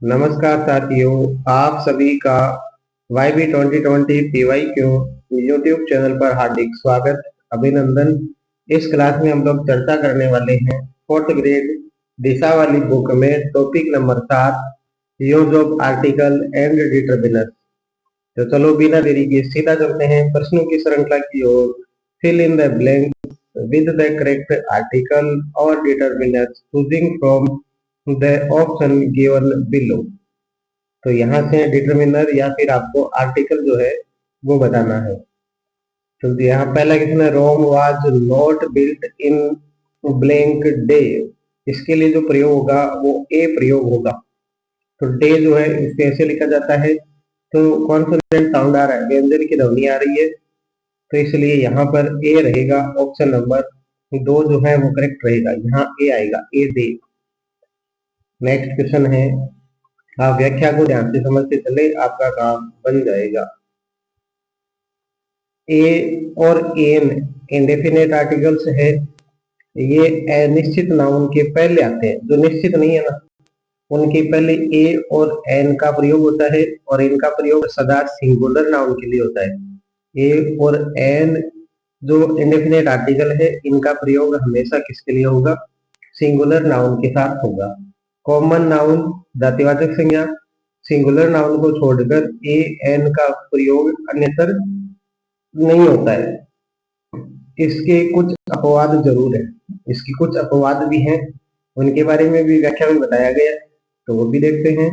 नमस्कार साथियों, आप सभी का YB2020 PYQ यूट्यूब चैनल पर हार्दिक स्वागत, अभिनंदन। इस क्लास में हम लोग चर्चा करने वाले हैं फोर्थ ग्रेड दिशा वाली बुक में topic number 7 use of article and determiner. तो चलो बिना देरी के सीधा चलते हैं प्रश्नों की श्रृंखला की ओर। Fill in the blank with the correct article और determiner choosing from the option given below. तो यहाँ से डिटरमिनर या फिर आपको आर्टिकल जो है वो बताना है। तो यहाँ पहला क्वेश्चन है, Rome was not built in blank day. इसके लिए जो प्रयोग होगा वो ए प्रयोग होगा। तो डे जो है इसको ऐसे लिखा जाता है, तो कॉन्सोनेंट साउंड आ रहा है, व्यंजन की ध्वनि आ रही है, तो इसलिए यहाँ पर ए रहेगा। ऑप्शन नंबर 2 जो है वो करेक्ट रहेगा, यहाँ ए आएगा, ए डे। नेक्स्ट क्वेश्चन है, आप व्याख्या को ध्यान से समझते चले, आपका काम बन जाएगा। ए और एन इंडेफिनेट आर्टिकल्स है, ये अनिश्चित नाउन के पहले आते हैं। जो निश्चित नहीं है ना, उनके पहले ए और एन का प्रयोग होता है, और इनका प्रयोग सदा सिंगुलर नाउन के लिए होता है। ए और एन जो इंडेफिनेट आर्टिकल है, इनका प्रयोग हमेशा किसके लिए होगा? सिंगुलर नाउन के साथ होगा। कॉमन नाउन जातिवाचक संज्ञा, सिंगुलर नाउन को छोड़कर ए एन का प्रयोग अन्यत्र नहीं होता है। इसके कुछ अपवाद जरूर है, इसकी कुछ अपवाद भी हैं, उनके बारे में भी व्याख्या में बताया गया, तो वो भी देखते हैं।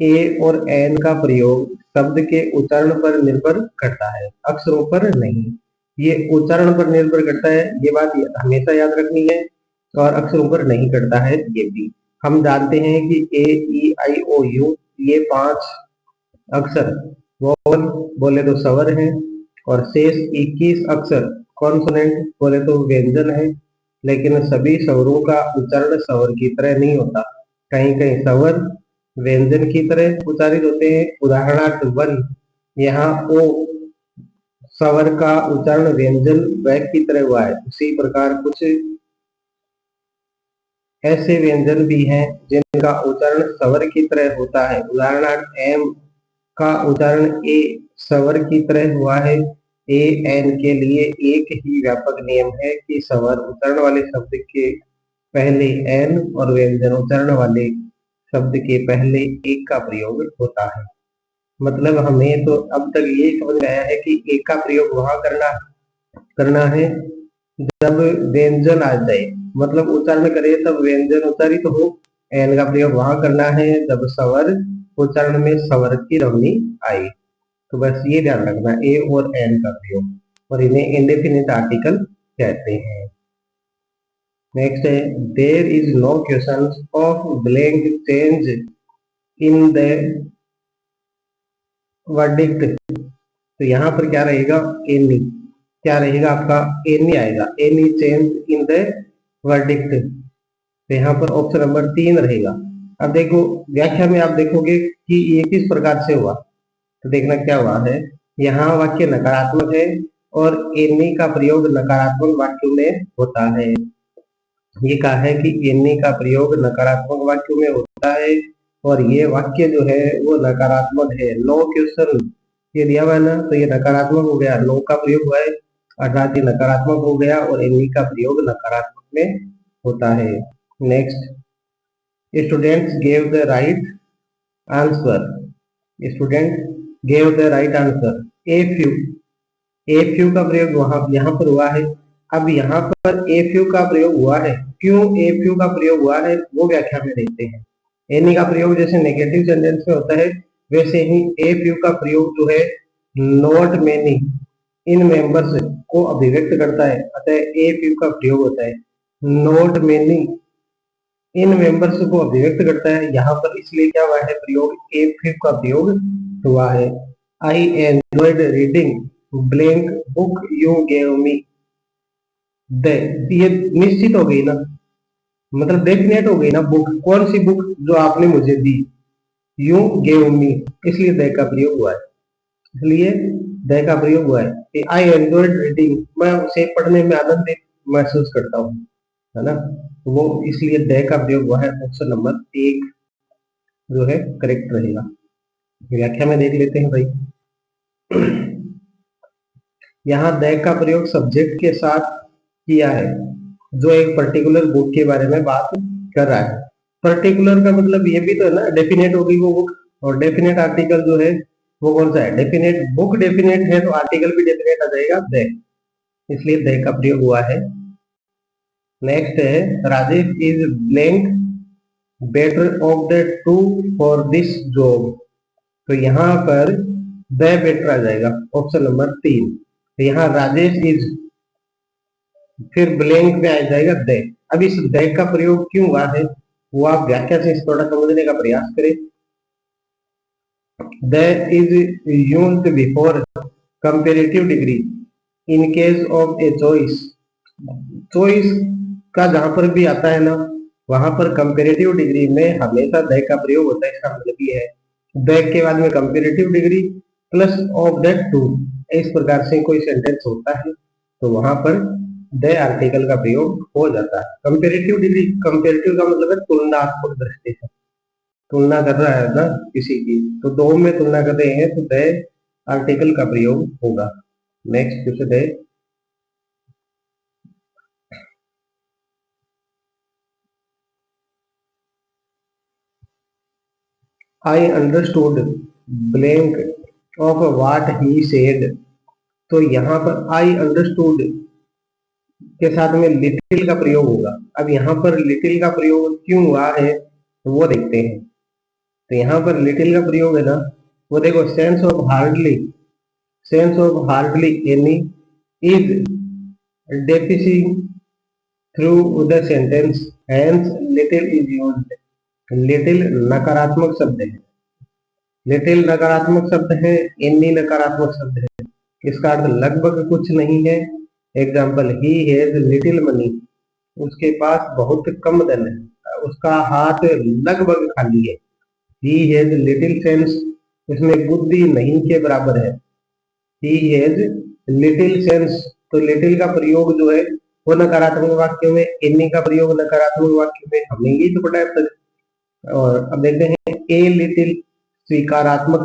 ए और एन का प्रयोग शब्द के उच्चारण पर निर्भर करता है, अक्षरों पर नहीं। ये उच्चारण पर निर्भर करता है, ये बात हमेशा याद रखनी है, और अक्षरों पर नहीं करता है ये भी। हम जानते हैं कि ए ई आई ओ यू ये 5 अक्षर वोवल बोले तो स्वर हैं, और शेष 21 अक्षर कॉन्सोनेंट बोले तो व्यंजन है। लेकिन सभी स्वरों का उच्चारण स्वर की तरह नहीं होता, कहीं कहीं स्वर व्यंजन की तरह उच्चारित होते हैं। उदाहरणार्थ वन, यहाँ ओ स्वर का उच्चारण व्यंजन व की तरह हुआ है। उसी प्रकार कुछ ऐसे व्यंजन भी हैं जिनका उच्चारण स्वर की तरह होता है। उदाहरणार्थ एम का उच्चारण ए स्वर की तरह हुआ है। ए एन के लिए एक ही व्यापक नियम है कि स्वर उच्चारण वाले शब्द के पहले एन और व्यंजन उच्चारण वाले शब्द के पहले एक का प्रयोग होता है। मतलब हमें तो अब तक ये समझ आया है कि एक का प्रयोग वहां करना है जब व्यंजन आ जाए, मतलब उच्चारण करे तब व्यंजन उच्चारित हो। एन का प्रयोग वहां करना है जब स्वर उच्चारण में स्वर की ध्वनि आई। तो बस ये ध्यान रखना, ए और एन का प्रयोग, और इन्हें इंडेफिनिट आर्टिकल कहते हैं। नेक्स्ट है, there is no question of blank change in the verdict. तो यहाँ पर क्या रहेगा? एनी। क्या रहेगा आपका? एनी आएगा, any change in the verdict. तो यहाँ पर ऑप्शन नंबर 3 रहेगा। अब देखो व्याख्या में आप देखोगे कि ये किस प्रकार से हुआ, तो देखना क्या हुआ है। यहाँ वाक्य नकारात्मक है, और एनी का प्रयोग नकारात्मक वाक्यों में होता है। ये कहा है कि एनी का प्रयोग नकारात्मक वाक्यों में होता है, और ये वाक्य जो है वो नकारात्मक है। नो क्वेश्चन ये दिया हुआ है ना, तो ये नकारात्मक हो गया, नो का प्रयोग हुआ है अर्थात ये नकारात्मक हो गया, और एनी का प्रयोग नकारात्मक में होता है। Next, students gave the right answer. Student gave the right answer. A few का प्रयोग वहां यहाँ पर हुआ है। अब यहाँ पर ए फ्यू का प्रयोग हुआ है, क्यों ए फ्यू का प्रयोग हुआ है वो व्याख्या में देखते हैं। एनी का प्रयोग जैसे नेगेटिव सेंटेंस में होता है, वैसे ही ए फ्यू का प्रयोग जो है नॉट मेनी इन मेंबर्स को अभिव्यक्त करता है, अतः ए फ्यू का प्रयोग होता है। नॉट मेनी इन मेंबर्स को अभिव्यक्त करता है, यहाँ पर इसलिए क्या हुआ है प्रयोग? ए फ्यू का प्रयोग हुआ है। I enjoyed reading blank book you gave me the. ये निश्चित हो गई ना, मतलब डेफिनेट हो गई ना। बुक कौन सी बुक? जो आपने मुझे दी। यू गेव मी, इसलिए द का प्रयोग हुआ है, इसलिए द का प्रयोग हुआ है। आई एंजॉयड रीडिंग, मैं उसे पढ़ने में आनंद महसूस करता हूँ, है ना, वो इसलिए द का प्रयोग हुआ है। Option number 1। जो है करेक्ट रहेगा। व्याख्या में देख लेते हैं भाई। यहाँ द का प्रयोग सब्जेक्ट के साथ किया है जो एक पर्टिकुलर बुक के बारे में बात कर रहा है। पर्टिकुलर का मतलब ये भी तो है ना, डेफिनेट होगी वो बुक, और डेफिनेट आर्टिकल जो है वो कौन सा है, डेफिनेट। बुक डेफिनेट है तो आर्टिकल भी डेफिनेट आ जाएगा द, इसलिए द का प्रयोग हुआ है। नेक्स्ट है Rajesh is blank better of the two for this job. तो यहाँ पर द बेटर आ जाएगा, ऑप्शन नंबर 3। तो यहाँ राजेश इज, फिर ब्लैंक में आ जाएगा द। अब इस द का प्रयोग क्यों हुआ है वो आप व्याख्या से थोड़ा समझने का प्रयास करें। The is used before comparative degree in case of a choice. Choice का जहां पर भी आता है ना, वहां पर कंपेरेटिव डिग्री में हमेशा द का प्रयोग होता है। इसका मतलब ये है द के बाद में comparative degree plus of that two, इस प्रकार से कोई सेंटेंस होता है तो वहां पर द आर्टिकल का प्रयोग हो जाता है। कंपेरेटिव डिग्री, कंपेरेटिव का मतलब है तुलनात्मक दृष्टि से तुलना कर रहा है ना किसी की, तो दो में तुलना कर रहे हैं तो द आर्टिकल का प्रयोग होगा। नेक्स्ट क्वेश्चन है I understood blank of what he said. तो यहाँ पर आई अंडरस्टूड के साथ में लिटिल का प्रयोग होगा। अब यहाँ पर लिटिल का प्रयोग क्यों हुआ है तो वो देखते हैं। तो यहाँ पर लिटिल का प्रयोग है ना, वो देखो sense of hardly, sense of hardly any is diffusing through the sentence hence little is used. Little नकारात्मक शब्द है, लिटिल नकारात्मक शब्द है, एनी नकारात्मक शब्द है, इसका अर्थ लगभग कुछ नहीं है। Example he has little money, उसके पास बहुत कम धन है, उसका हाथ लगभग खाली है। ही हैज लिटिल सेंस, उसमें बुद्धि नहीं के बराबर है। ही हैज लिटिल सेंस, तो लिटिल का प्रयोग जो है वो नकारात्मक वाक्य में, एनी का प्रयोग नकारात्मक वाक्य में, हमें ये तो पता है। और अब देखते हैं ए लिटिल स्वीकारात्मक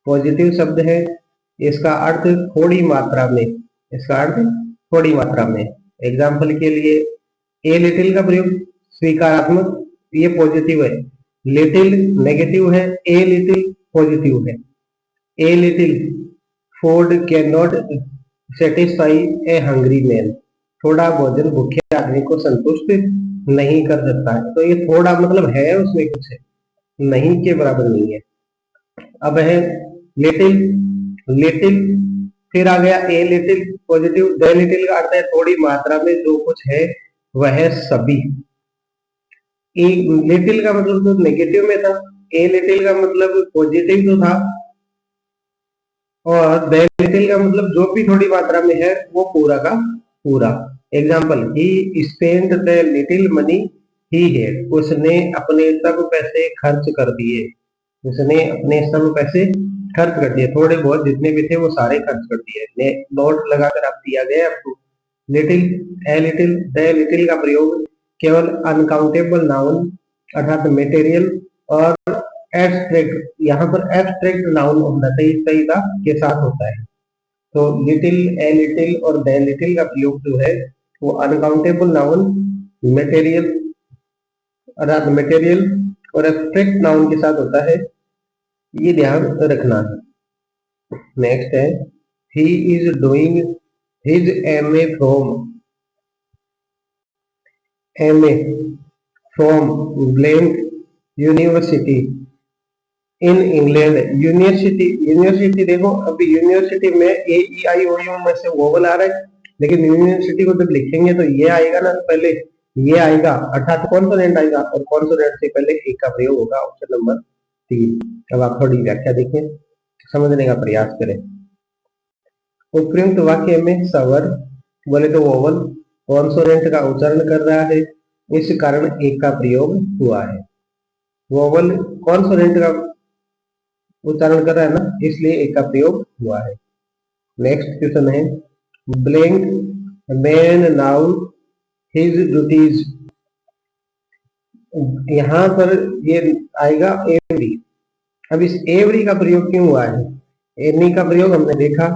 पॉजिटिव शब्द है, इसका अर्थ थोड़ी मात्रा में, इसका अर्थ थोड़ी मात्रा में। एग्जाम्पल के लिए ए लिटिल का प्रयोग स्वीकारात्मक, ये पॉजिटिव है, लिटिल नेगेटिव है, ए लिटिल पॉजिटिव है। A little food can not satisfy A hungry man, थोड़ा भोजन भूखे आदमी को संतुष्ट नहीं कर सकता है। तो ये थोड़ा मतलब है उसमें कुछ है, नहीं के बराबर नहीं है। अब है लिटिल, लिटिल फिर आ गया a little positive, the little का अर्थ है थोड़ी मात्रा में जो कुछ है वह सभी। ए लिटिल का मतलब तो नेगेटिव में था, ए लिटिल का मतलब पॉजिटिव तो था, और द लिटिल का मतलब जो भी थोड़ी मात्रा में है वो पूरा का पूरा। Example he spend the little money he had, उसने अपने सब पैसे खर्च कर दिए, उसने अपने सब पैसे खर्च कर दिए, थोड़े बहुत जितने भी थे वो सारे खर्च कर दिए। नोट लगाकर आप दिया गया आपको। Little, a little, the little का प्रयोग केवल अनकाउंटेबल नाउन अर्थात मटेरियल और एब्स्ट्रैक्ट, यहाँ पर एब्स्ट्रैक्ट नाउन होना चाहिए सही था के साथ होता है। तो लिटिल, ए लिटिल और द लिटिल का प्रयोग जो है वो अनकाउंटेबल नाउन, मटेरियल अर्थात मटेरियल और एब्स्ट्रैक्ट नाउन के साथ होता है, ये ध्यान रखना है। नेक्स्ट है he is doing his MA from blank university in England. University, university देखो अभी यूनिवर्सिटी में ए ई आई ओ यू में से वोवल आ रहा है, लेकिन यूनिवर्सिटी को जब लिखेंगे तो ये आएगा ना, पहले ये आएगा अर्थात कॉन्सोनेंट आएगा, और कॉन्सोनेंट से पहले ए का प्रयोग होगा, ऑप्शन नंबर 3। अब आप थोड़ी व्याख्या देखें, समझने का प्रयास करें। उपयुक्त वाक्य में सवर बोले तो वोवल कॉन्सोनेंट का उच्चारण कर रहा है, इस कारण ए का प्रयोग हुआ है। वोवल कॉन्सोनेंट का उच्चारण कर रहा है ना, इसलिए एक का प्रयोग हुआ है। नेक्स्ट क्वेश्चन है blank man now his duties यहाँ पर ये आएगा एवरी। अब इस एवरी का प्रयोग क्यों हुआ है? एनी का प्रयोग हमने देखा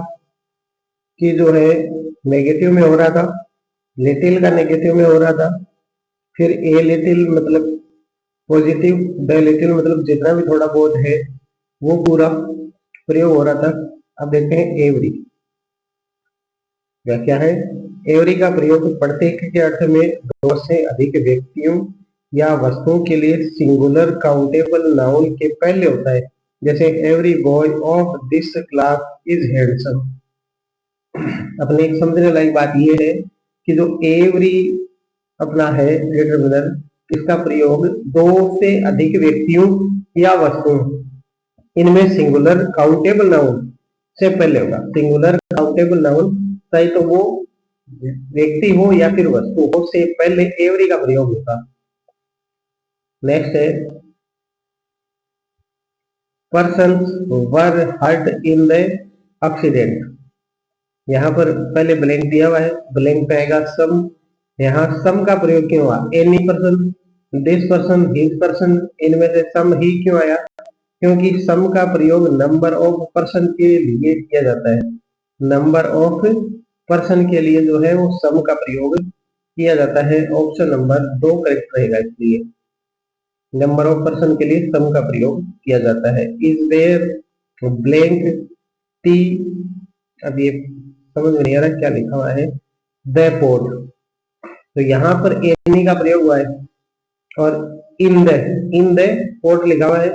कि जो है नेगेटिव में हो रहा था, लिटिल का नेगेटिव में हो रहा था, फिर ए लिटिल मतलब पॉजिटिव, द लिटिल मतलब जितना भी थोड़ा बहुत है वो पूरा प्रयोग हो रहा था। अब देखते हैं एवरी क्या है। एवरी का प्रयोग प्रत्येक के अर्थ में दो से अधिक व्यक्तियों या वस्तुओं के लिए सिंगुलर काउंटेबल नाउन के पहले होता है। जैसे every boy of this class is handsome. अपने एक समझने लायक बात यह है कि जो एवरी अपना है डिटरमिनर, इसका प्रयोग दो से अधिक व्यक्तियों या वस्तुओं, इनमें सिंगुलर काउंटेबल नाउन से पहले होगा। सिंगुलर काउंटेबल नाउन चाहे तो वो व्यक्ति हो या फिर वस्तु हो, से पहले एवरी का प्रयोग होगा। नेक्स्ट है persons were hurt in the accident. यहाँ पर पहले ब्लैंक दिया हुआ है, ब्लैंक पे आएगा सम। यहाँ सम का प्रयोग क्यों हुआ? Any person, this person, his person, इनमें से सम ही क्यों आया? क्योंकि सम का प्रयोग नंबर ऑफ पर्सन के लिए किया जाता है। नंबर ऑफ पर्सन के लिए जो है वो सम का प्रयोग किया जाता है। ऑप्शन नंबर 2 करेक्ट रहेगा। इसलिए नंबर ऑफ पर्सन के लिए सम का प्रयोग किया जाता है। इज देयर ब्लैंक टी, अब ये समझ में नहीं आ रहा क्या लिखा हुआ है, द पोर्ट, तो यहाँ पर एनी का प्रयोग हुआ है और इन द पोर्ट लिखा हुआ है,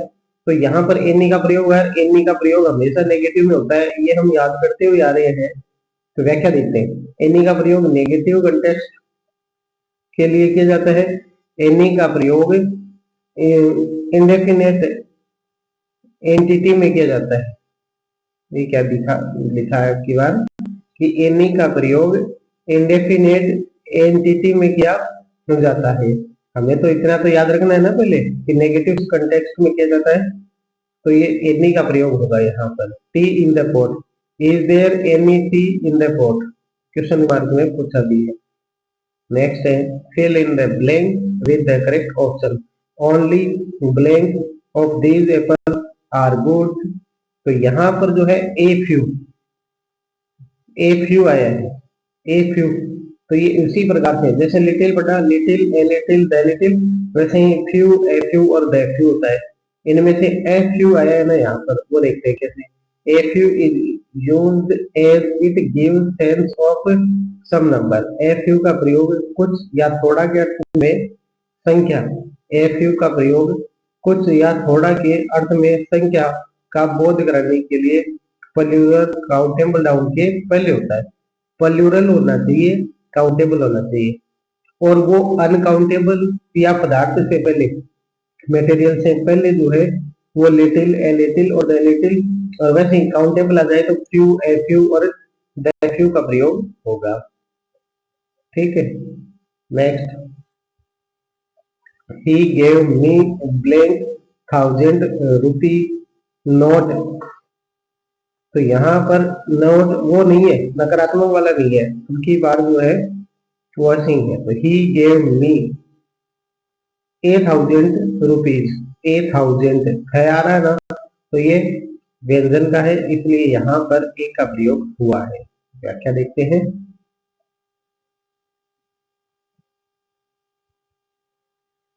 तो यहाँ पर एनी का प्रयोग हुआ है। एनी का प्रयोग हमेशा नेगेटिव में होता है, ये हम याद करते हुए आ रहे हैं। तो व्याख्या देखते हैं। एनी का प्रयोग नेगेटिव कंटेक्स्ट के लिए किया जाता है। एनी का प्रयोग इंडेफिनेट एंटिटी में किया जाता है। ये क्या लिखा है आपकी बार कि एनी का प्रयोग इंडेफिनेट एंटिटी में किया जाता है। हमें तो इतना तो याद रखना है ना पहले कि नेगेटिव कंटेक्स्ट में किया जाता है, तो ये एनी का प्रयोग होगा यहाँ पर। Tea in the port, is there any tea in the port, question mark में पूछा भी है। नेक्स्ट है fill in the blank with the correct option, only blank of these apple are good. तो यहाँ पर जो है ए फ्यू आया है, ए फ्यू, तो ये उसी प्रकार से जैसे लिटिल बटा little, a little, the little, वैसे ही फ्यू, ए फ्यू और द फ्यू होता है। इनमें से ए फ्यू आया है ना यहाँ पर, वो देखते हैं कैसे। A few is used as it gives sense of some number. A few का प्रयोग कुछ या थोड़ा के अर्थ में संख्या, ए फ्यू का प्रयोग कुछ या थोड़ा के अर्थ में संख्या का बोध कराने के लिए प्लूरल काउंटेबल नाउन के पहले होता है। प्लूरल होना चाहिए, काउंटेबल होना चाहिए, और वो अनकाउंटेबल या पदार्थ से पहले, मटेरियल से पहले जो है वो लिटिल, ए लिटिल और द लिटिल, और वैसे ही काउंटेबल आ जाए तो फ्यू, ए फ्यू और द फ्यू का प्रयोग होगा। ठीक है। Next, he gave me blank 1000 rupee note. तो यहाँ पर नोट वो नहीं है, नकारात्मक वाला नहीं है, उनकी बात जो है वो ऐसी है। तो he gave me 1000 रुपीज, 1000 है आ रहा है ना, तो ये व्यंजन का है, इसलिए यहाँ पर ए का प्रयोग हुआ है। व्याख्या देखते हैं।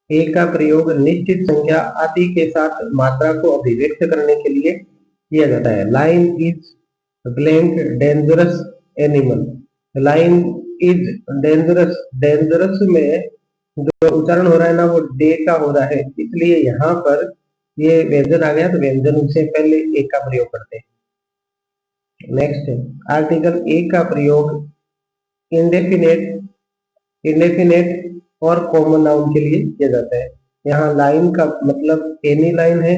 ए का प्रयोग निश्चित संख्या आदि के साथ मात्रा को अभिव्यक्त करने के लिए किया जाता है। Line is blank dangerous animal, line is dangerous, dangerous में जो उच्चारण हो रहा है ना वो डे का हो रहा है, इसलिए यहाँ पर ये व्यंजन आ गया, तो व्यंजन से पहले ए का प्रयोग करते हैं। नेक्स्ट है आर्टिकल ए का प्रयोग इंडेफिनेट, इंडेफिनेट और कॉमन नाउन के लिए किया जाता है। यहाँ लाइन का मतलब एनी लाइन है,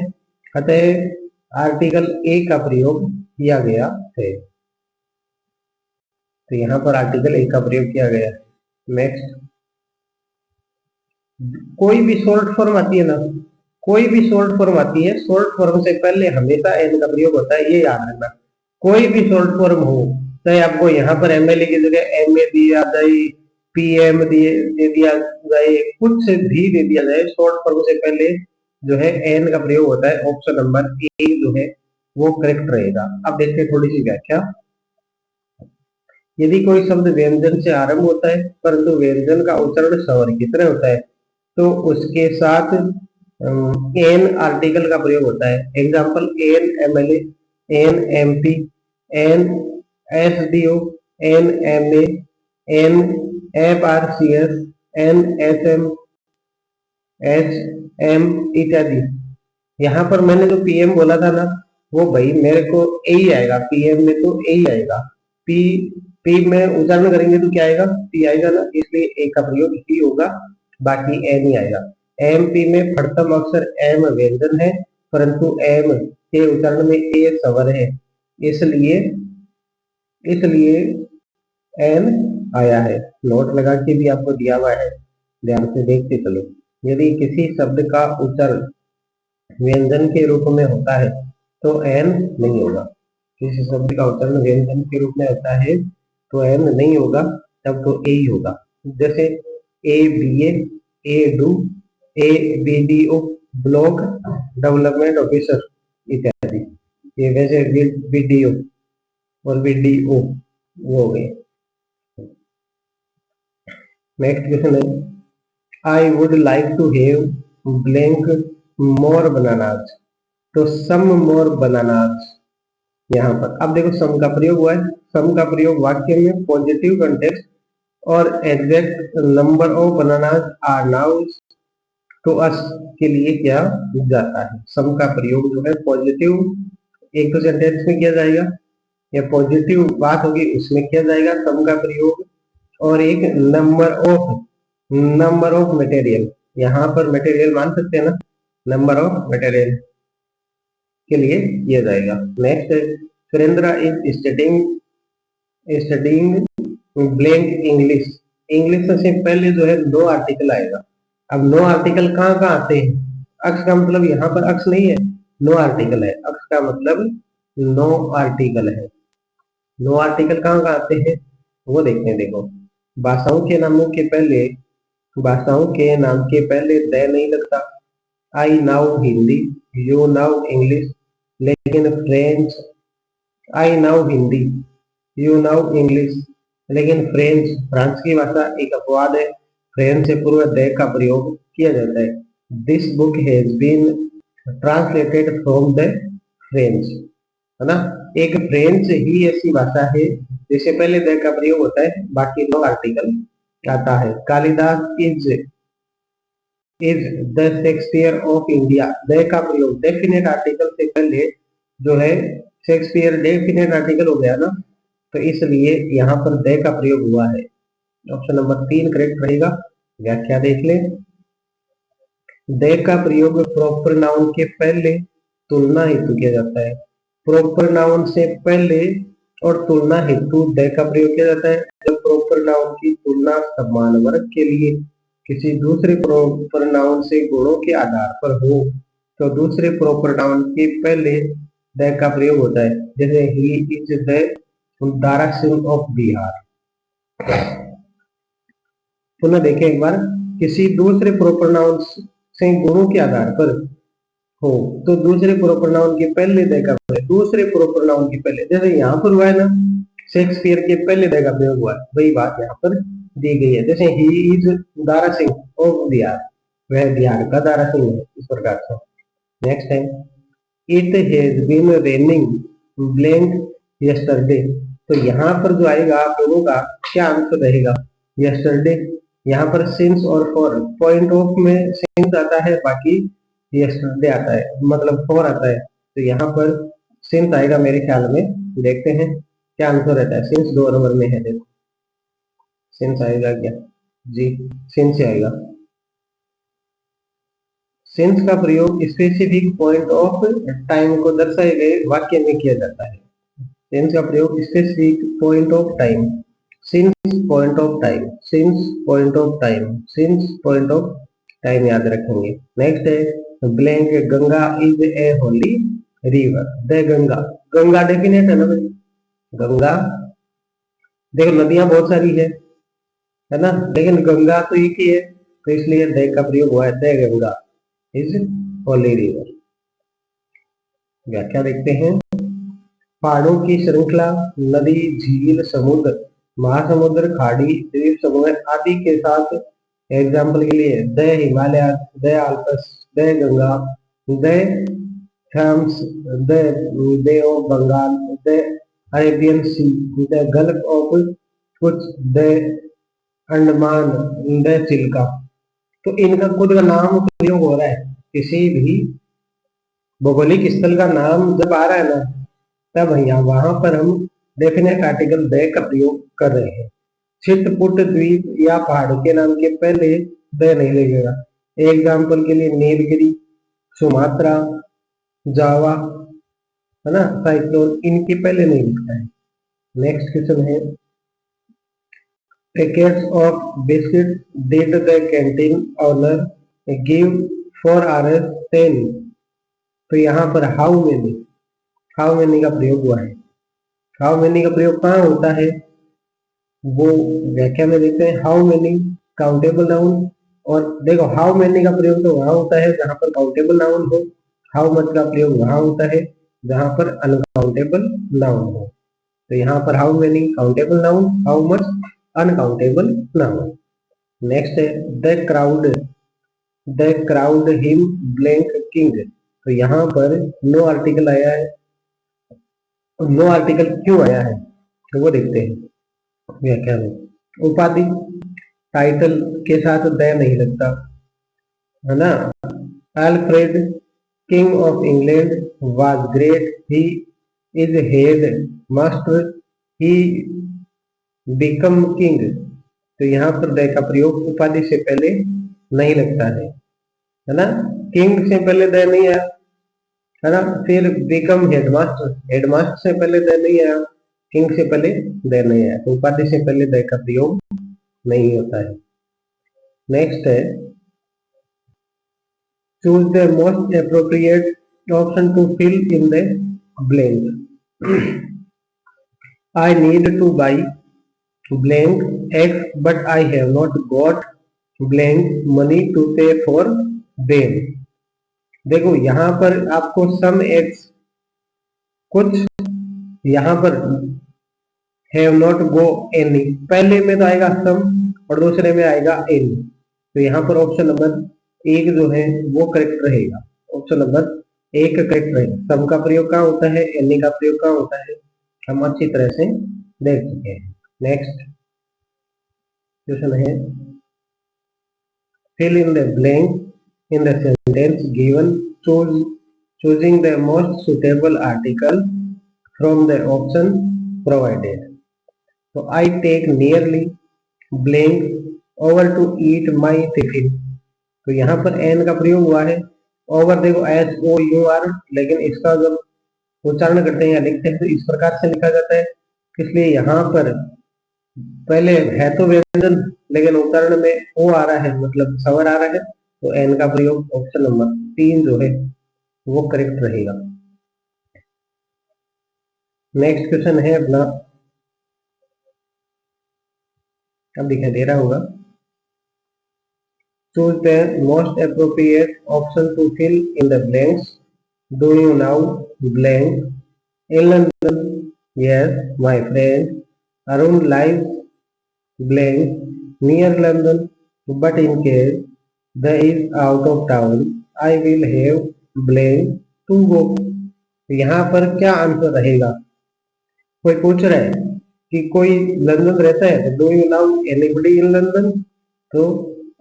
अतः आर्टिकल ए का प्रयोग किया गया है। तो यहाँ पर आर्टिकल ए का प्रयोग किया गया है। नेक्स्ट, कोई भी शॉर्ट फॉर्म आती है ना, कोई भी शॉर्ट फॉर्म आती है, शॉर्ट फॉर्म से पहले हमेशा एन का प्रयोग होता है, ये याद रखना। कोई भी शॉर्ट फॉर्म हो, चाहे आपको यहाँ पर एमएलए की जगह एमए दी आ जाए, पीएम दे दिया जाए, कुछ भी दे दिया जाए, शॉर्ट फॉर्म से पहले जो है एन का प्रयोग होता है। ऑप्शन नंबर ए जो है वो करेक्ट रहेगा। अब देखते हैं थोड़ी सी व्याख्या। यदि कोई शब्द व्यंजन से आरंभ होता है परंतु व्यंजन का उच्चारण स्वर की तरह होता है तो उसके साथ एन आर्टिकल का प्रयोग होता है। Example an MLA, an MP, an SDO, an MA, an FRCS, an SM, H M इत्यादि। यहाँ पर मैंने जो पीएम बोला था ना, वो भाई मेरे को ए ही आएगा, पीएम में तो ए ही आएगा। पी पी में उच्चारण करेंगे तो क्या आएगा, पी आएगा ना, इसलिए ए का प्रयोग ही होगा, बाकी एम ही आएगा। एम पी में प्रथम अक्षर एम व्यंजन है परंतु एम के उच्चारण में ए स्वर है, इसलिए इसलिए एन आया है। नोट लगा के भी आपको दिया हुआ है, ध्यान से देखते चलो। यदि किसी शब्द का उच्चारण व्यंजन के रूप में होता है तो एन नहीं होगा। किसी शब्द का उच्चारण व्यंजन के रूप में होता है तो एन नहीं होगा, तब तो ए ही होगा। जैसे a B a do, a B D O, block development officer इत्यादि। ये वैसे बी डी ओ और बी डी ओ वो हो गए। नेक्स्ट क्वेश्चन है, I would like to have blank more bananas, तो सम मोर बनानास। यहाँ पर अब देखो सम का प्रयोग हुआ है। सम का प्रयोग वाक्य में पॉजिटिव कंटेक्स्ट और exact number of bananas are now तो अस के लिए किया जाता है। सम का प्रयोग जो है पॉजिटिव एक तो सेंटेंस में किया जाएगा या पॉजिटिव बात होगी उसमें किया जाएगा सम का प्रयोग, और एक नंबर ऑफ मटेरियल, यहाँ पर मटेरियल मान सकते हैं ना, नंबर ऑफ मटेरियल के लिए किया जाएगा। नेक्स्ट है, Surendra is studying blank English. English से पहले जो है नो आर्टिकल आएगा। अब नो आर्टिकल कहाँ कहाँ आते हैं, अक्ष का मतलब यहाँ पर अक्ष नहीं है, नो आर्टिकल है। अक्ष का मतलब नो आर्टिकल है। नो आर्टिकल कहाँ कहाँ आते हैं वो देखते हैं। देखो, भाषाओं के नाम के पहले द नहीं लगता। I know Hindi, you know English, लेकिन French, I know Hindi, you know English, लेकिन फ्रांस की भाषा एक अपवाद है। फ्रेंच से पूर्व द का प्रयोग किया जाता है। This book has been translated from the French, है ना। एक फ्रेंच ही ऐसी भाषा है जिससे पहले द का प्रयोग होता है, बाकी नो आर्टिकल आता है। Kalidas is the Shakespeare of India, the का प्रयोग डेफिनेट आर्टिकल से पहले जो है शेक्सपियर डेफिनेट आर्टिकल हो गया ना, तो इसलिए यहाँ पर द का प्रयोग हुआ है। ऑप्शन नंबर 3 करेक्ट रहेगा। व्याख्या देख ले। द का प्रयोग प्रॉपर नाउन के पहले तुलना हेतु किया जाता है। प्रॉपर नाउन से पहले और तुलना हेतु द का प्रयोग किया जाता है जब प्रॉपर नाउन की तुलना समान वर्ग के लिए किसी दूसरे प्रॉपर नाउन से गुणों के आधार पर हो, तो दूसरे प्रॉपर नाउन के पहले द का प्रयोग होता है। जैसे he is the Dara Singh of Bihar. पुनः देखें एक बार, किसी दूसरे प्रॉपर नाउन से गुणों के आधार पर हो तो दूसरे प्रॉपर नाउन के पहले द का प्रयोग, दूसरे प्रॉपर नाउन के पहले, जैसे यहाँ पर हुआ है ना, शेक्सपियर के पहले द का प्रयोग हुआ है, वही बात यहाँ पर दी गई है। जैसे he is Dara Singh of Bihar, वह बिहार का दारा सिंह है, इस प्रकार से। नेक्स्ट है, it has been raining blank yesterday, तो यहाँ पर जो आएगा आप लोगों का क्या आंसर रहेगा, यस्टरडे। यहाँ पर सिंस और फॉर, पॉइंट ऑफ में सिंस आता है, बाकी यस्टरडे आता है, मतलब फॉर आता है, तो यहाँ पर सिंस आएगा मेरे ख्याल में। देखते हैं क्या आंसर रहता है। सिंस 2 नंबर में है, देखो सिंस आएगा क्या जी, सिंस से आएगा। सिंस का प्रयोग स्पेसिफिक पॉइंट ऑफ टाइम को दर्शाए गए वाक्य में किया जाता है। सिंस का प्रयोग specific point of time, since point of time, since point of time, since point of time याद रखेंगे। नेक्स्ट है, blank Ganga is a Holi river, the Ganga, Ganga definite है ना भाई, गंगा। देखो नदियां बहुत सारी है, है ना, लेकिन गंगा तो एक ही है, तो इसलिए द का प्रयोग हुआ है, the Ganga is Holi river. व्याख्या देखते हैं। पहाड़ों की श्रृंखला, नदी, झील, समुद्र, महासमुद्र, खाड़ी, द्वीप समूह आदि के साथ, एग्जाम्पल के लिए the Himalaya, the Alps, the Ganga, the Thames, the Bay of Bengal, the Arabian Sea, the Gulf of Kutch, the Andaman, the Chilka. तो इनका खुद का नाम प्रयोग हो रहा है। किसी भी भौगोलिक स्थल का नाम जब आ रहा है ना, तब यहाँ वहां पर हम डेफिनेट आर्टिकल द का प्रयोग कर रहे हैं। चित्रकूट द्वीप या पहाड़ के नाम के पहले द नहीं लगेगा। एग्जाम्पल के लिए नीलगिरी, सुमात्रा, जावा, है ना, साइक्लोन, इनके पहले नहीं लिखता है। नेक्स्ट क्वेश्चन है, packets of biscuit did the canteen owner give for Rs 10। तो यहाँ पर हाउ मेनी का प्रयोग हुआ है। हाउ मेनी का प्रयोग कहाँ होता है, वो व्याख्या में देखते हैं। हाउ मेनी काउंटेबल नाउन, और देखो हाउ मेनी का प्रयोग तो वहां होता है जहां पर काउंटेबल नाउन हो। हाउ मच का प्रयोग वहां होता है जहां पर अनकाउंटेबल नाउन हो। तो यहाँ पर how many countable noun, how much uncountable noun. Next है the crowd him blank king. तो यहाँ पर नो आर्टिकल आया है। नो आर्टिकल क्यों आया है तो वो देखते हैं व्याख्या में। उपाधि, टाइटल के साथ द नहीं लगता, है ना। Alfred king of England was great, he is head master, he become king. तो यहाँ पर द का प्रयोग उपाधि से पहले नहीं लगता है ना। किंग से पहले द नहीं आया, है ना। फिर बिकम हेडमास्टर, हेडमास्टर से पहले द नहीं आया, किंग से पहले द नहीं आया, तो उपाधि से पहले द का प्रयोग नहीं होता है। नेक्स्ट है, choose the most appropriate option to fill in the blank. I need to buy blank X but I have not got blank money to pay for them. देखो यहाँ पर आपको सम एक्स कुछ, यहाँ पर हैव नॉट गो एनी, पहले में तो आएगा सम और दूसरे में आएगा एनी। तो यहाँ पर ऑप्शन नंबर एक जो है वो करेक्ट रहेगा। ऑप्शन नंबर एक करेक्ट रहेगा। सम का प्रयोग कहाँ होता है, एनी का प्रयोग कहाँ होता है, हम अच्छी तरह से देख चुके हैं। नेक्स्ट क्वेश्चन है, fill in the blank in the sentence given, choosing the most suitable article from the option provided. So I take nearly blank over to eat my tiffin। तो यहाँ पर एन का प्रयोग हुआ है। ओवर देखो H O you are, लेकिन इसका जब उच्चारण करते हैं या लिखते हैं तो इस प्रकार से लिखा जाता है, इसलिए यहाँ पर पहले है तो व्यंजन लेकिन उच्चारण में ओ आ रहा है, मतलब स्वर आ रहा है, तो एन का प्रयोग ऑप्शन नंबर 3 जो है वो करेक्ट रहेगा। नेक्स्ट क्वेश्चन है अपना, अब दिखाई दे रहा होगा, choose the most appropriate option to fill in the blanks. Do you now blank in London, yes my friend Arun live blank near London, but in case the is out of town, I will have blank to go। तो यहाँ पर क्या answer रहेगा, कोई पूछ रहा है कि कोई लंदन रहता है तो do you now anybody in London, तो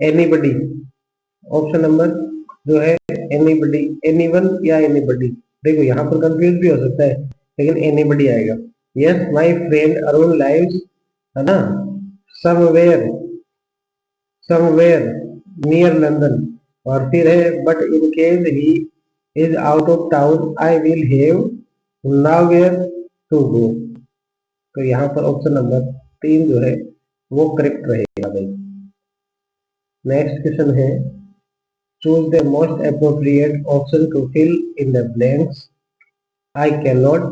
एनीबडी ऑप्शन नंबर जो है एनीबडी, एनीवन या एनीबडी। देखो यहाँ पर कंफ्यूज भी हो सकता है लेकिन एनीबडी आएगा। Yes my friend Arun lives, है ना, somewhere near London, और फिर है but in case he is out of town I will have nowhere to go। तो यहाँ पर ऑप्शन नंबर 3 जो है वो करेक्ट रहेगा भाई। नेक्स्ट क्वेश्चन है, choose the most appropriate option to fill in the blanks. I cannot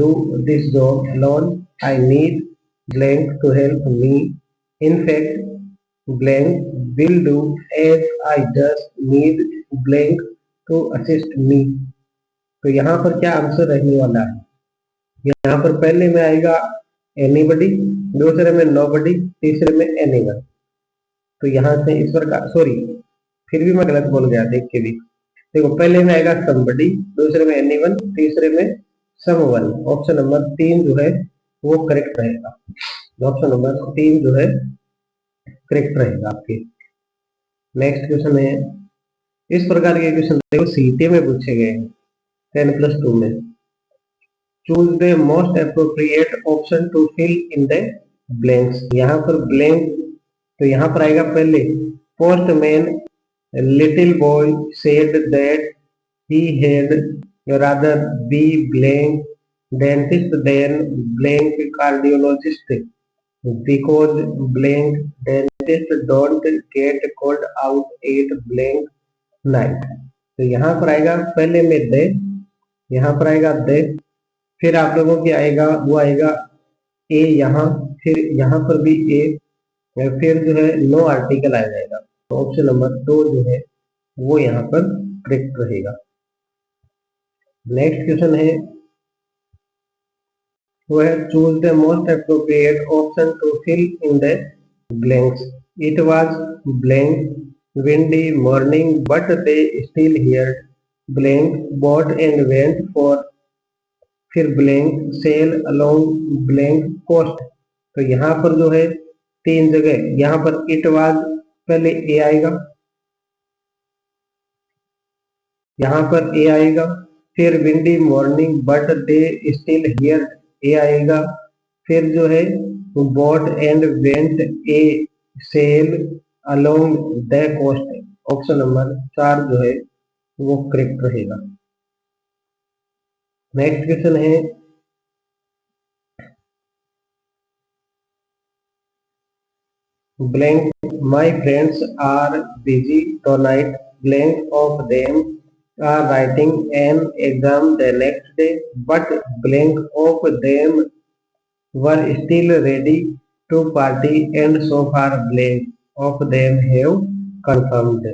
do this job alone, I need blank to help me, in fact blank will do as I just need blank to assist me। तो यहाँ पर क्या answer रहने वाला है? यहाँ पर पहले में आएगा एनीबडी, दूसरे में नोबडी, तीसरे में एनीवन। तो यहाँ से इस प्रकार, सॉरी फिर भी मैं गलत बोल गया, देख के भी देखो, पहले में आएगा समबडी, दूसरे में एनीवन, तीसरे में समवन। ऑप्शन नंबर 3 जो है वो करेक्ट रहेगा। ऑप्शन नंबर 3 जो है करेक्ट रहेगा आपके। नेक्स्ट क्वेश्चन है, इस प्रकार के क्वेश्चन देखो सीटी में पूछे गए हैं 10+2 में। Choose the most appropriate option to fill in the blanks. यहाँ पर ब्लैंक, तो यहाँ पर आएगा पहले postman little boy said that he had rather be blank dentist than blank cardiologist because blank dentist don't get called out at blank night। तो यहाँ पर आएगा पहले में दे, यहाँ पर आएगा दे, फिर आप लोगों की आएगा वो आएगा ए यहाँ, फिर यहाँ पर भी ए, फिर जो है नो आर्टिकल आ जाएगा। तो ऑप्शन नंबर 2 जो है वो यहाँ पर करेक्ट रहेगा। नेक्स्ट क्वेश्चन है वो है choose the most appropriate option to fill in the blanks. It was blank windy morning but they still hired blank boat and went for, फिर blank sail along blank coast. तो यहाँ पर जो है 3 जगह, यहाँ पर इट वाज पहले ए आएगा, यहाँ पर ए आएगा, फिर windy morning but they still hire a आएगा, फिर जो है boat and went a sail along the coast. Option number 4 जो है वो करेक्ट रहेगा। नेक्स्ट क्वेश्चन है blank my friends are busy tonight blank of them are writing an exam the next day, but blank of them were still ready to party and so far blank of them have confirmed।